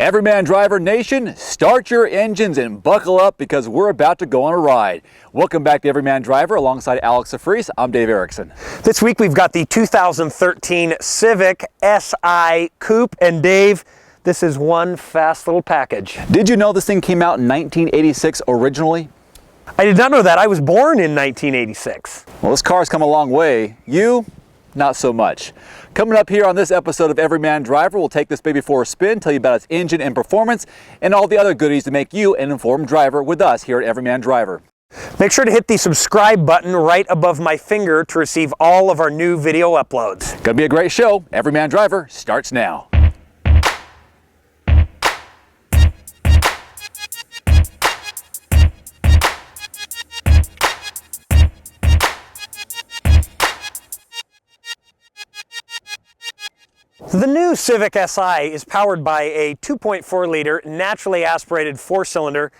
Everyman Driver Nation, start your engines and buckle up because we're about to go on a ride. Welcome back to Everyman Driver alongside Alex DeFries. I'm Dave Erickson. This week we've got the 2013 Civic SI Coupe, and Dave, this is one fast little package. Did you know this thing came out in 1986 originally? I did not know that. I was born in 1986. Well, this car's come a long way. You, not so much. Coming up here on this episode of Everyman Driver, we'll take this baby for a spin, tell you about its engine and performance, and all the other goodies to make you an informed driver with us here at Everyman Driver. Make sure to hit the subscribe button right above my finger to receive all of our new video uploads. Gonna be a great show. Everyman Driver starts now. The new Civic Si is powered by a 2.4-liter naturally aspirated four-cylinder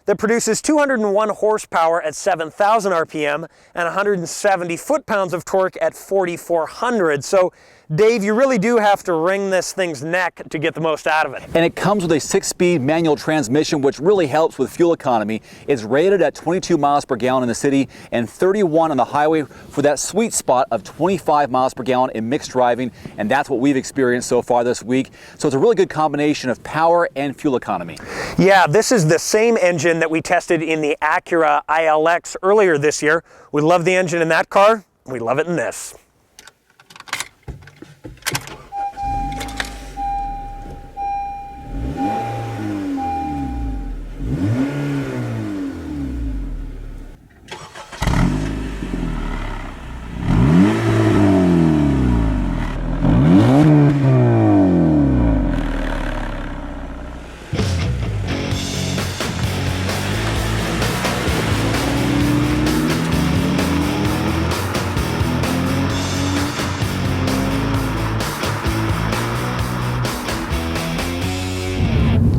that produces 201 horsepower at 7,000 RPM and 170 foot-pounds of torque at 4,400. So, Dave, you really do have to wring this thing's neck to get the most out of it. And it comes with a 6-speed manual transmission, which really helps with fuel economy. It's rated at 22 miles per gallon in the city and 31 on the highway for that sweet spot of 25 miles per gallon in mixed driving, and that's what we've experienced so far this week. So it's a really good combination of power and fuel economy. Yeah, this is the same engine that we tested in the Acura ILX earlier this year. We love the engine in that car. We love it in this.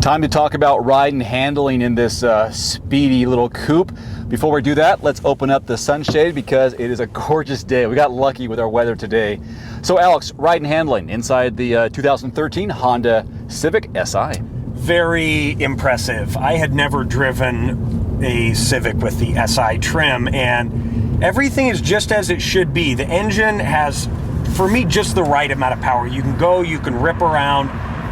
Time to talk about ride and handling in this speedy little coupe. Before we do that, let's open up the sunshade because it is a gorgeous day. We got lucky with our weather today. So Alex, ride and handling inside the 2013 Honda Civic Si. Very impressive. I had never driven a Civic with the SI trim, and everything is just as it should be. The engine has, for me, just the right amount of power. You can go, you can rip around,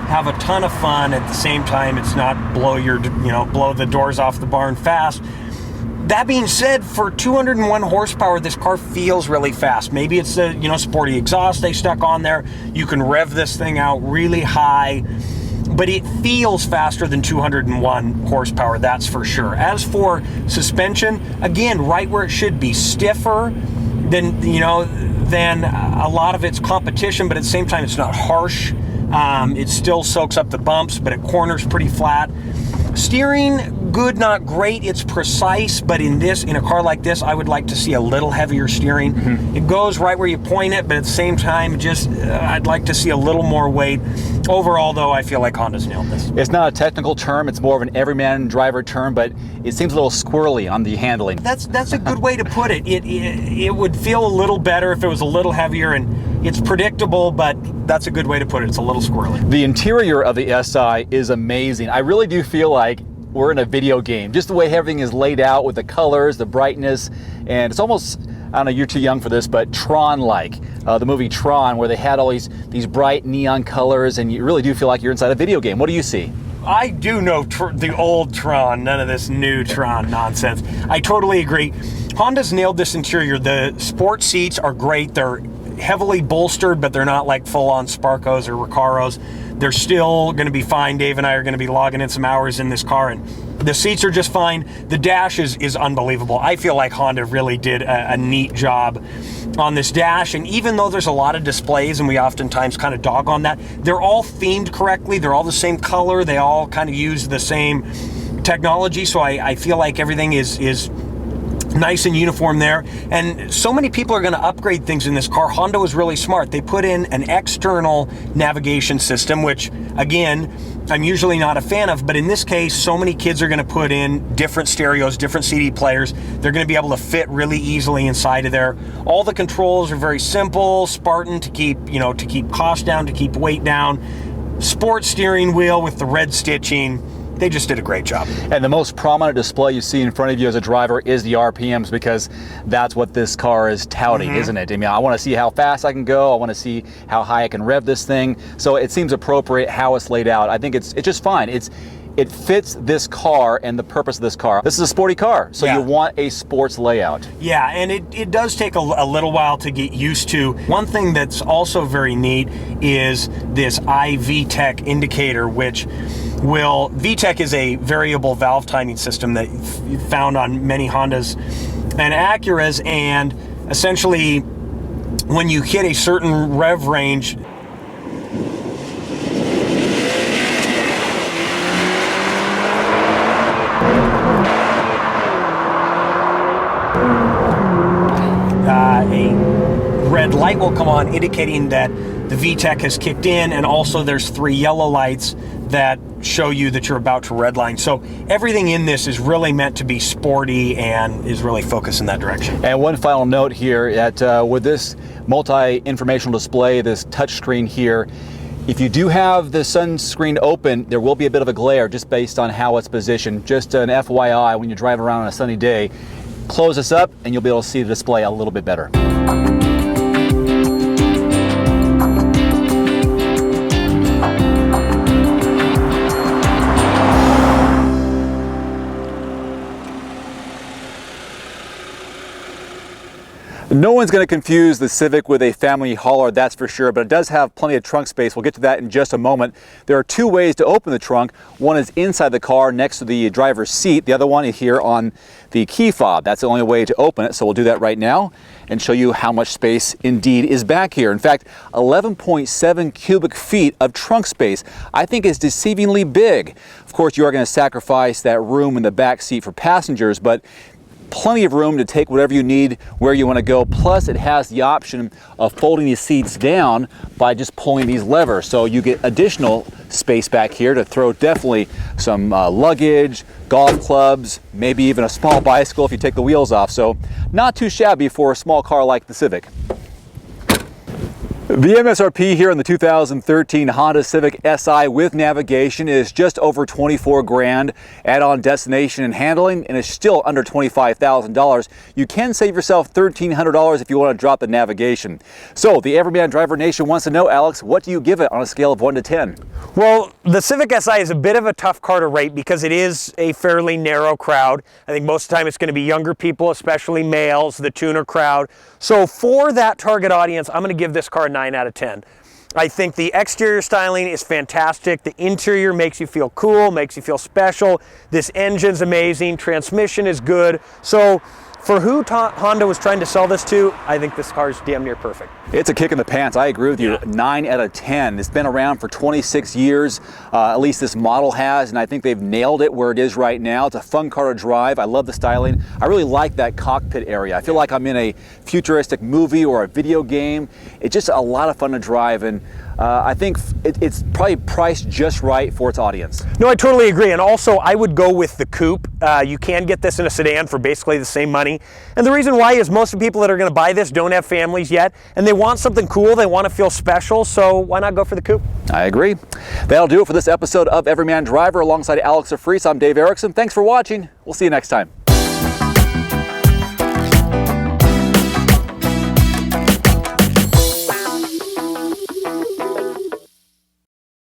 have a ton of fun. At the same time, it's not blow the doors off the barn fast. That being said, for 201 horsepower, this car feels really fast. Maybe it's the sporty exhaust they stuck on there. You can rev this thing out really high, but it feels faster than 201 horsepower, that's for sure. As for suspension, again, right where it should be, stiffer than a lot of its competition, but at the same time, it's not harsh. It still soaks up the bumps, but it corners pretty flat. Steering, good, not great. It's precise, but in a car like this, I would like to see a little heavier steering. It goes right where you point it, but at the same time, I'd like to see a little more weight. Overall, though, I feel like Honda's nailed this. It's not a technical term, it's more of an everyman driver term, but it seems a little squirrely on the handling. That's a good way to put it. It would feel a little better if it was a little heavier, and it's predictable, but that's a good way to put it. It's a little squirrely. The interior of the SI is amazing. I really do feel like we're in a video game. Just the way everything is laid out with the colors, the brightness, and it's almost, I don't know, you're too young for this, but Tron-like. The movie Tron, where they had all these bright neon colors, and you really do feel like you're inside a video game. What do you see? I do know the old Tron, none of this new Tron nonsense. I totally agree. Honda's nailed this interior. The sport seats are great. They're heavily bolstered, but they're not like full-on Sparcos or Recaros. They're still going to be fine. Dave and I are going to be logging in some hours in this car, and the seats are just fine. The dash is unbelievable. I feel like Honda really did a neat job on this dash, and even though there's a lot of displays, and we oftentimes kind of dog on that, they're all themed correctly. They're all the same color. They all kind of use the same technology, so I feel like everything is nice and uniform there. And so many people are going to upgrade things in this car. Honda was really smart. They put in an external navigation system, which again, I'm usually not a fan of, but in this case, so many kids are going to put in different stereos, different CD players. They're going to be able to fit really easily inside of there. All the controls are very simple, Spartan to keep, to keep cost down, to keep weight down. sports steering wheel with the red stitching. They just did a great job. And the most prominent display you see in front of you as a driver is the RPMs, because that's what this car is touting, isn't it? I mean, I want to see how fast I can go. I want to see how high I can rev this thing. So it seems appropriate how it's laid out. I think it's just fine. It fits this car and the purpose of this car. This is a sporty car, so you want a sports layout. Yeah, and it does take a little while to get used to. One thing that's also very neat is this iVTEC indicator, which VTEC is a variable valve timing system that you found on many Hondas and Acuras, and essentially when you hit a certain rev range, a red light will come on indicating that the VTEC has kicked in, and also there's 3 yellow lights that show you that you're about to redline. So everything in this is really meant to be sporty and is really focused in that direction. And one final note here, that with this multi-informational display, this touchscreen here, if you do have the sunscreen open, there will be a bit of a glare just based on how it's positioned. Just an FYI, when you drive around on a sunny day, close this up and you'll be able to see the display a little bit better. No one's going to confuse the Civic with a family hauler, that's for sure, but it does have plenty of trunk space. We'll get to that in just a moment. There are 2 ways to open the trunk. One is inside the car next to the driver's seat. The other one is here on the key fob. That's the only way to open it, so we'll do that right now and show you how much space indeed is back here. In fact, 11.7 cubic feet of trunk space. I think is deceivingly big. Of course, you are going to sacrifice that room in the back seat for passengers, but plenty of room to take whatever you need where you want to go. Plus, it has the option of folding these seats down by just pulling these levers. So you get additional space back here to throw definitely some luggage, golf clubs, maybe even a small bicycle if you take the wheels off. So not too shabby for a small car like the Civic. The MSRP here on the 2013 Honda Civic Si with navigation is just over 24 grand. Add-on destination and handling, and it's still under $25,000. You can save yourself $1,300 if you want to drop the navigation. So the Everyman Driver Nation wants to know, Alex, what do you give it on a scale of 1 to 10? Well, the Civic Si is a bit of a tough car to rate because it is a fairly narrow crowd. I think most of the time it's going to be younger people, especially males, the tuner crowd. So for that target audience, I'm going to give this car a 9 out of 10. I think the exterior styling is fantastic. The interior makes you feel cool, makes you feel special. This engine's amazing. Transmission is good. So for who Honda was trying to sell this to, I think this car is damn near perfect. It's a kick in the pants. I agree with you. 9 out of 10. It's been around for 26 years. At least this model has, and I think they've nailed it where it is right now. It's a fun car to drive. I love the styling. I really like that cockpit area. I feel like I'm in a futuristic movie or a video game. It's just a lot of fun to drive, and I think it's probably priced just right for its audience. No, I totally agree. And also, I would go with the coupe. You can get this in a sedan for basically the same money. And the reason why is most of the people that are going to buy this don't have families yet, and they want something cool. They want to feel special. So why not go for the coupe? I agree. That'll do it for this episode of Everyman Driver. Alongside Alex Afreese, I'm Dave Erickson. Thanks for watching. We'll see you next time.